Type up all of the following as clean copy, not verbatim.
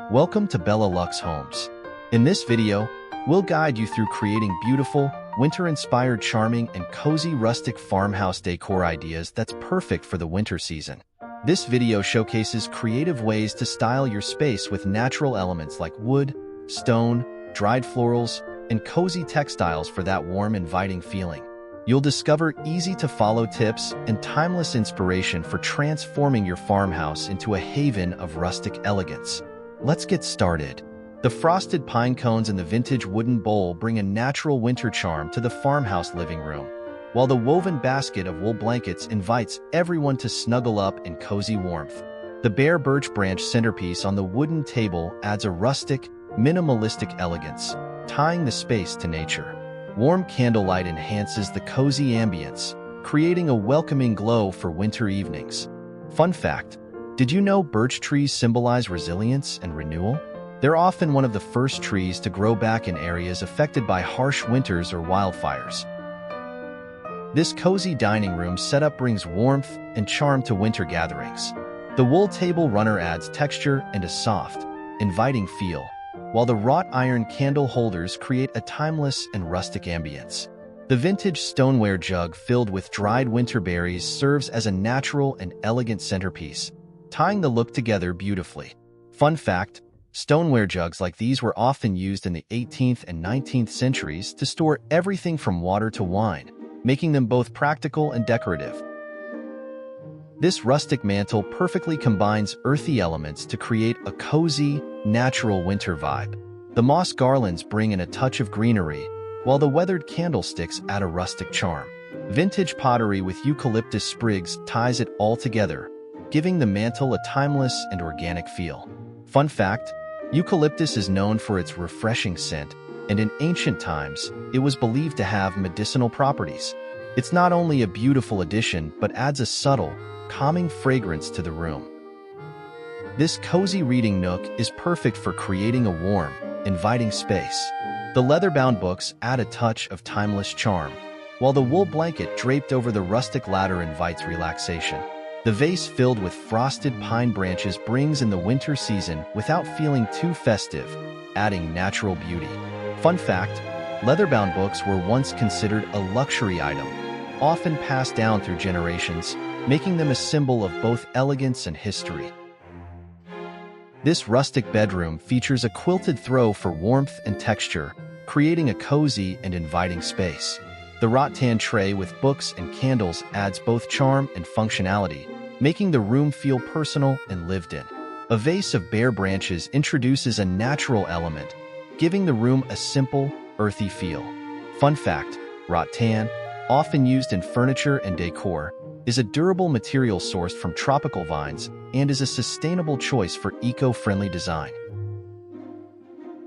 Welcome to Bella Lux Homes. In this video, we'll guide you through creating beautiful, winter-inspired, charming, and cozy rustic farmhouse decor ideas that's perfect for the winter season. This video showcases creative ways to style your space with natural elements like wood, stone, dried florals, and cozy textiles for that warm, inviting feeling. You'll discover easy-to-follow tips and timeless inspiration for transforming your farmhouse into a haven of rustic elegance. Let's get started. The frosted pine cones and the vintage wooden bowl bring a natural winter charm to the farmhouse living room, while the woven basket of wool blankets invites everyone to snuggle up in cozy warmth. The bare birch branch centerpiece on the wooden table adds a rustic, minimalistic elegance, tying the space to nature. Warm candlelight enhances the cozy ambience, creating a welcoming glow for winter evenings. Fun fact: did you know birch trees symbolize resilience and renewal? They're often one of the first trees to grow back in areas affected by harsh winters or wildfires. This cozy dining room setup brings warmth and charm to winter gatherings. The wool table runner adds texture and a soft, inviting feel, while the wrought iron candle holders create a timeless and rustic ambience. The vintage stoneware jug filled with dried winter berries serves as a natural and elegant centerpiece, tying the look together beautifully. Fun fact: stoneware jugs like these were often used in the 18th and 19th centuries to store everything from water to wine, making them both practical and decorative. This rustic mantle perfectly combines earthy elements to create a cozy, natural winter vibe. The moss garlands bring in a touch of greenery, while the weathered candlesticks add a rustic charm. Vintage pottery with eucalyptus sprigs ties it all together, giving the mantle a timeless and organic feel. Fun fact: eucalyptus is known for its refreshing scent, and in ancient times, it was believed to have medicinal properties. It's not only a beautiful addition, but adds a subtle, calming fragrance to the room. This cozy reading nook is perfect for creating a warm, inviting space. The leather-bound books add a touch of timeless charm, while the wool blanket draped over the rustic ladder invites relaxation. The vase filled with frosted pine branches brings in the winter season without feeling too festive, adding natural beauty. Fun fact: leather-bound books were once considered a luxury item, often passed down through generations, making them a symbol of both elegance and history. This rustic bedroom features a quilted throw for warmth and texture, creating a cozy and inviting space. The rattan tray with books and candles adds both charm and functionality, making the room feel personal and lived in. A vase of bare branches introduces a natural element, giving the room a simple, earthy feel. Fun fact: rattan, often used in furniture and decor, is a durable material sourced from tropical vines and is a sustainable choice for eco-friendly design.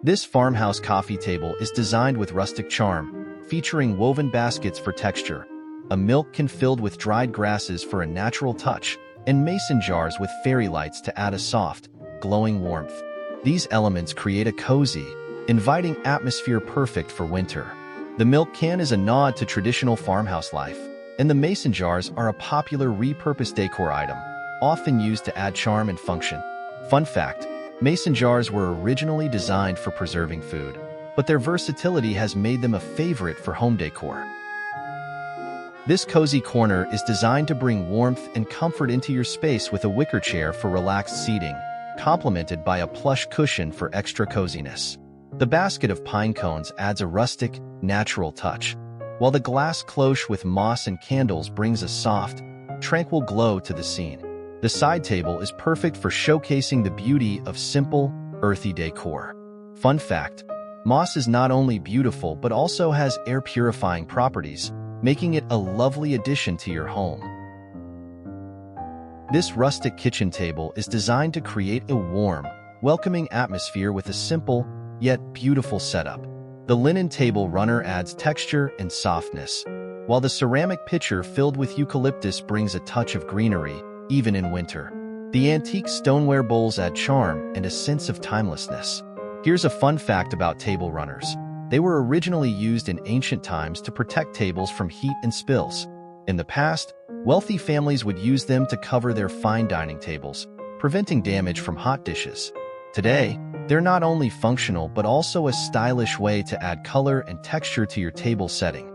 This farmhouse coffee table is designed with rustic charm, featuring woven baskets for texture, a milk can filled with dried grasses for a natural touch, and mason jars with fairy lights to add a soft, glowing warmth. These elements create a cozy, inviting atmosphere perfect for winter. The milk can is a nod to traditional farmhouse life, and the mason jars are a popular repurposed decor item, often used to add charm and function. Fun fact: mason jars were originally designed for preserving food, but their versatility has made them a favorite for home decor. This cozy corner is designed to bring warmth and comfort into your space with a wicker chair for relaxed seating, complemented by a plush cushion for extra coziness. The basket of pine cones adds a rustic, natural touch, while the glass cloche with moss and candles brings a soft, tranquil glow to the scene. The side table is perfect for showcasing the beauty of simple, earthy decor. Fun fact: moss is not only beautiful but also has air-purifying properties, making it a lovely addition to your home. This rustic kitchen table is designed to create a warm, welcoming atmosphere with a simple, yet beautiful setup. The linen table runner adds texture and softness, while the ceramic pitcher filled with eucalyptus brings a touch of greenery, even in winter. The antique stoneware bowls add charm and a sense of timelessness. Here's a fun fact about table runners: they were originally used in ancient times to protect tables from heat and spills. In the past, wealthy families would use them to cover their fine dining tables, preventing damage from hot dishes. Today, they're not only functional but also a stylish way to add color and texture to your table setting.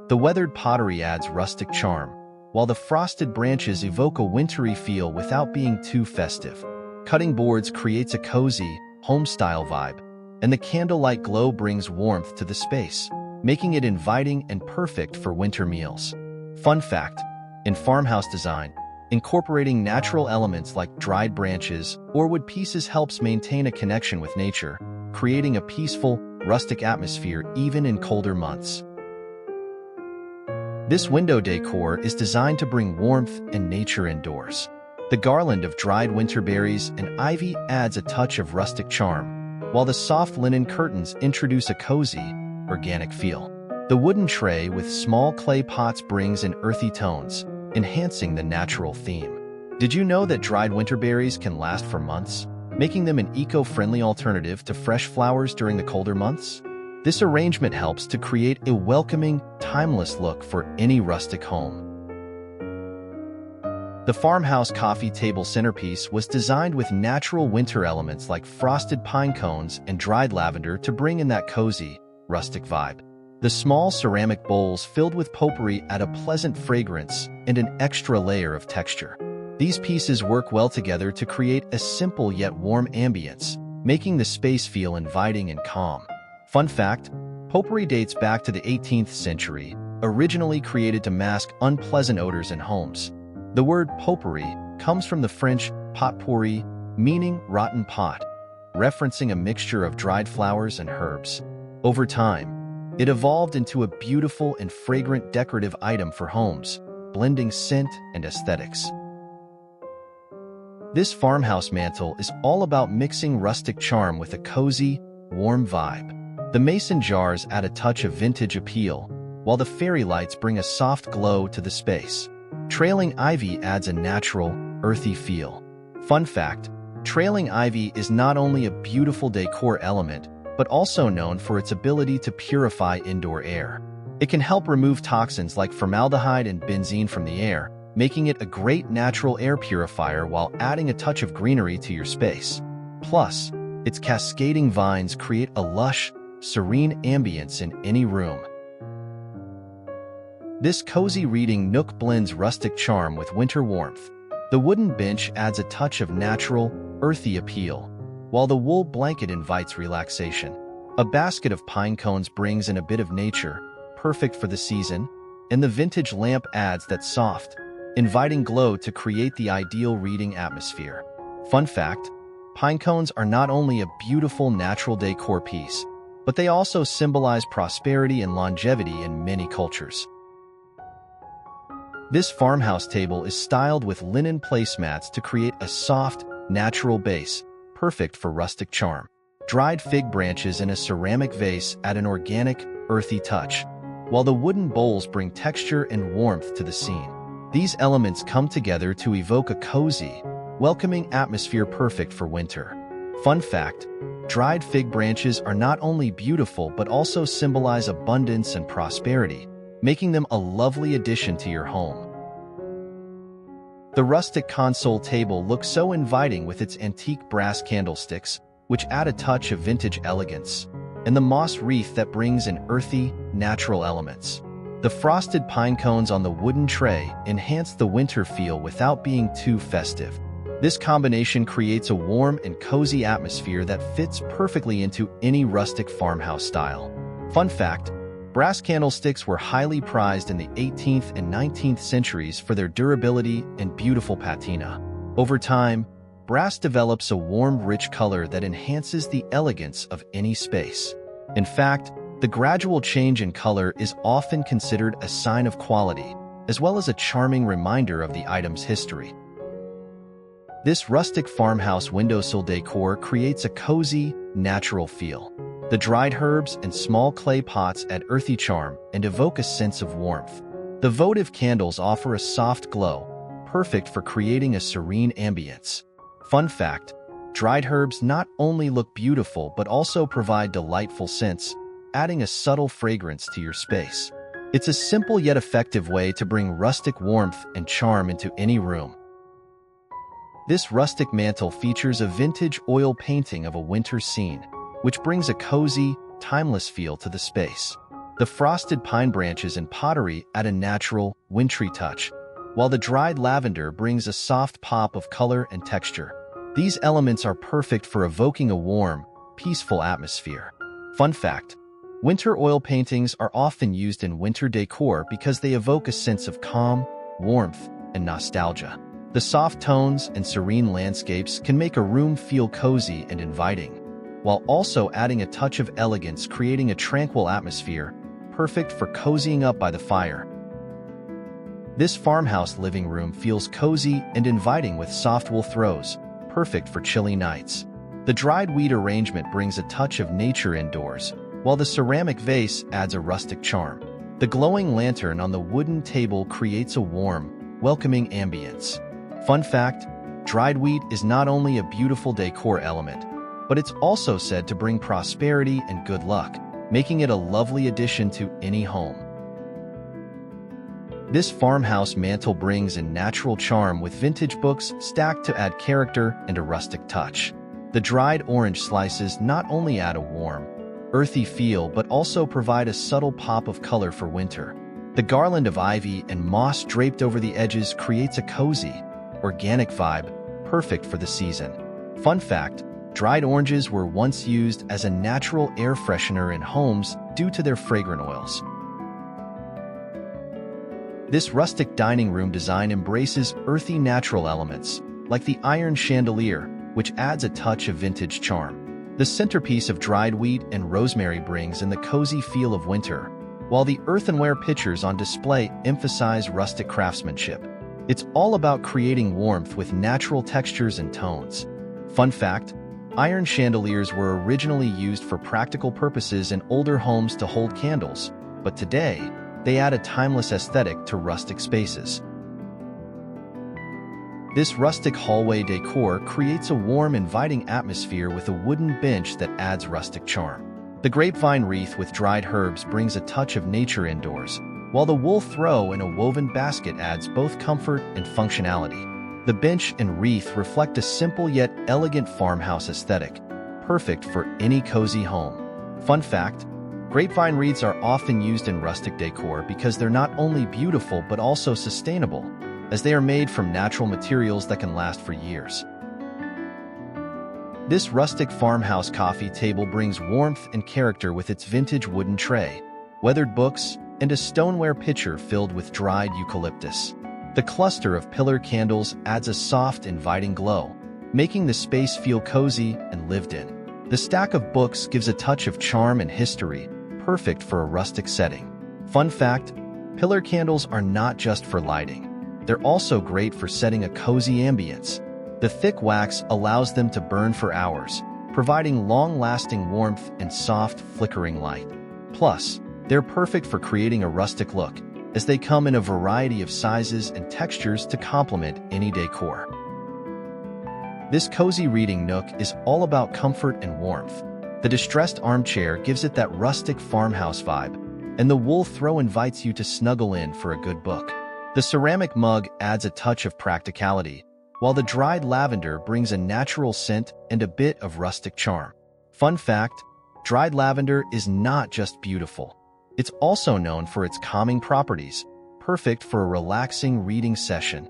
The weathered pottery adds rustic charm, while the frosted branches evoke a wintry feel without being too festive. Cutting boards creates a cozy, home-style vibe, and the candlelight glow brings warmth to the space, making it inviting and perfect for winter meals. Fun fact: in farmhouse design, incorporating natural elements like dried branches or wood pieces helps maintain a connection with nature, creating a peaceful, rustic atmosphere even in colder months. This window decor is designed to bring warmth and nature indoors. The garland of dried winter berries and ivy adds a touch of rustic charm, while the soft linen curtains introduce a cozy, organic feel. The wooden tray with small clay pots brings in earthy tones, enhancing the natural theme. Did you know that dried winter berries can last for months, making them an eco-friendly alternative to fresh flowers during the colder months? This arrangement helps to create a welcoming, timeless look for any rustic home. The farmhouse coffee table centerpiece was designed with natural winter elements like frosted pine cones and dried lavender to bring in that cozy, rustic vibe. The small ceramic bowls filled with potpourri add a pleasant fragrance and an extra layer of texture. These pieces work well together to create a simple yet warm ambience, making the space feel inviting and calm. Fun fact: potpourri dates back to the 18th century, originally created to mask unpleasant odors in homes. The word potpourri comes from the French pot-pourri, meaning rotten pot, referencing a mixture of dried flowers and herbs. Over time, it evolved into a beautiful and fragrant decorative item for homes, blending scent and aesthetics. This farmhouse mantle is all about mixing rustic charm with a cozy, warm vibe. The mason jars add a touch of vintage appeal, while the fairy lights bring a soft glow to the space. Trailing ivy adds a natural, earthy feel. Fun fact: trailing ivy is not only a beautiful decor element, but also known for its ability to purify indoor air. It can help remove toxins like formaldehyde and benzene from the air, making it a great natural air purifier while adding a touch of greenery to your space. Plus, its cascading vines create a lush, serene ambience in any room. This cozy reading nook blends rustic charm with winter warmth. The wooden bench adds a touch of natural, earthy appeal, while the wool blanket invites relaxation. A basket of pine cones brings in a bit of nature, perfect for the season, and the vintage lamp adds that soft, inviting glow to create the ideal reading atmosphere. Fun fact: pine cones are not only a beautiful natural decor piece, but they also symbolize prosperity and longevity in many cultures. This farmhouse table is styled with linen placemats to create a soft, natural base, perfect for rustic charm. Dried fig branches in a ceramic vase add an organic, earthy touch, while the wooden bowls bring texture and warmth to the scene. These elements come together to evoke a cozy, welcoming atmosphere perfect for winter. Fun fact: dried fig branches are not only beautiful but also symbolize abundance and prosperity, making them a lovely addition to your home. The rustic console table looks so inviting with its antique brass candlesticks, which add a touch of vintage elegance, and the moss wreath that brings in earthy, natural elements. The frosted pine cones on the wooden tray enhance the winter feel without being too festive. This combination creates a warm and cozy atmosphere that fits perfectly into any rustic farmhouse style. Fun fact: brass candlesticks were highly prized in the 18th and 19th centuries for their durability and beautiful patina. Over time, brass develops a warm, rich color that enhances the elegance of any space. In fact, the gradual change in color is often considered a sign of quality, as well as a charming reminder of the item's history. This rustic farmhouse windowsill decor creates a cozy, natural feel. The dried herbs and small clay pots add earthy charm and evoke a sense of warmth. The votive candles offer a soft glow, perfect for creating a serene ambience. Fun fact: dried herbs not only look beautiful but also provide delightful scents, adding a subtle fragrance to your space. It's a simple yet effective way to bring rustic warmth and charm into any room. This rustic mantle features a vintage oil painting of a winter scene, which brings a cozy, timeless feel to the space. The frosted pine branches and pottery add a natural, wintry touch, while the dried lavender brings a soft pop of color and texture. These elements are perfect for evoking a warm, peaceful atmosphere. Fun fact: winter oil paintings are often used in winter decor because they evoke a sense of calm, warmth, and nostalgia. The soft tones and serene landscapes can make a room feel cozy and inviting, while also adding a touch of elegance, creating a tranquil atmosphere, perfect for cozying up by the fire. This farmhouse living room feels cozy and inviting with soft wool throws, perfect for chilly nights. The dried wheat arrangement brings a touch of nature indoors, while the ceramic vase adds a rustic charm. The glowing lantern on the wooden table creates a warm, welcoming ambience. Fun fact: dried wheat is not only a beautiful decor element, but it's also said to bring prosperity and good luck, making it a lovely addition to any home. This farmhouse mantle brings in natural charm with vintage books stacked to add character and a rustic touch. The dried orange slices not only add a warm, earthy feel but also provide a subtle pop of color for winter. The garland of ivy and moss draped over the edges creates a cozy, organic vibe, perfect for the season. Fun fact: dried oranges were once used as a natural air freshener in homes due to their fragrant oils. This rustic dining room design embraces earthy natural elements, like the iron chandelier, which adds a touch of vintage charm. The centerpiece of dried wheat and rosemary brings in the cozy feel of winter, while the earthenware pitchers on display emphasize rustic craftsmanship. It's all about creating warmth with natural textures and tones. Fun fact: iron chandeliers were originally used for practical purposes in older homes to hold candles, but today, they add a timeless aesthetic to rustic spaces. This rustic hallway decor creates a warm, inviting atmosphere with a wooden bench that adds rustic charm. The grapevine wreath with dried herbs brings a touch of nature indoors, while the wool throw in a woven basket adds both comfort and functionality. The bench and wreath reflect a simple yet elegant farmhouse aesthetic, perfect for any cozy home. Fun fact: grapevine wreaths are often used in rustic decor because they're not only beautiful but also sustainable, as they are made from natural materials that can last for years. This rustic farmhouse coffee table brings warmth and character with its vintage wooden tray, weathered books, and a stoneware pitcher filled with dried eucalyptus. The cluster of pillar candles adds a soft, inviting glow, making the space feel cozy and lived in. The stack of books gives a touch of charm and history, perfect for a rustic setting. Fun fact: pillar candles are not just for lighting. They're also great for setting a cozy ambience. The thick wax allows them to burn for hours, providing long-lasting warmth and soft, flickering light. Plus, they're perfect for creating a rustic look, as they come in a variety of sizes and textures to complement any decor. This cozy reading nook is all about comfort and warmth. The distressed armchair gives it that rustic farmhouse vibe, and the wool throw invites you to snuggle in for a good book. The ceramic mug adds a touch of practicality, while the dried lavender brings a natural scent and a bit of rustic charm. Fun fact: dried lavender is not just beautiful. It's also known for its calming properties, perfect for a relaxing reading session.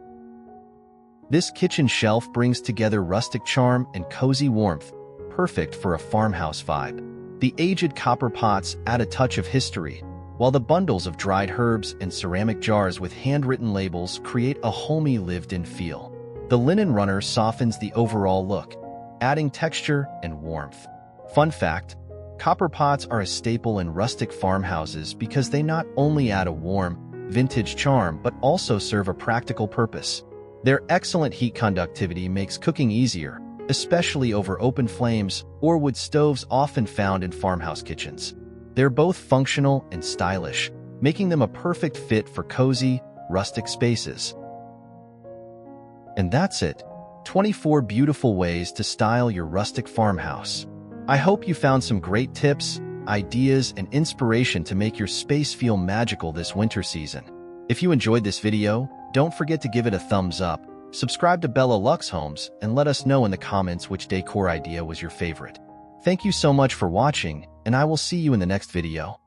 This kitchen shelf brings together rustic charm and cozy warmth, perfect for a farmhouse vibe. The aged copper pots add a touch of history, while the bundles of dried herbs and ceramic jars with handwritten labels create a homey, lived-in feel. The linen runner softens the overall look, adding texture and warmth. Fun fact: copper pots are a staple in rustic farmhouses because they not only add a warm, vintage charm but also serve a practical purpose. Their excellent heat conductivity makes cooking easier, especially over open flames or wood stoves often found in farmhouse kitchens. They're both functional and stylish, making them a perfect fit for cozy, rustic spaces. And that's it. 24 beautiful ways to style your rustic farmhouse. I hope you found some great tips, ideas, and inspiration to make your space feel magical this winter season. If you enjoyed this video, don't forget to give it a thumbs up, Subscribe to Bella Lux Homes and let us know in the comments which decor idea was your favorite. Thank you so much for watching, and I will see you in the next video.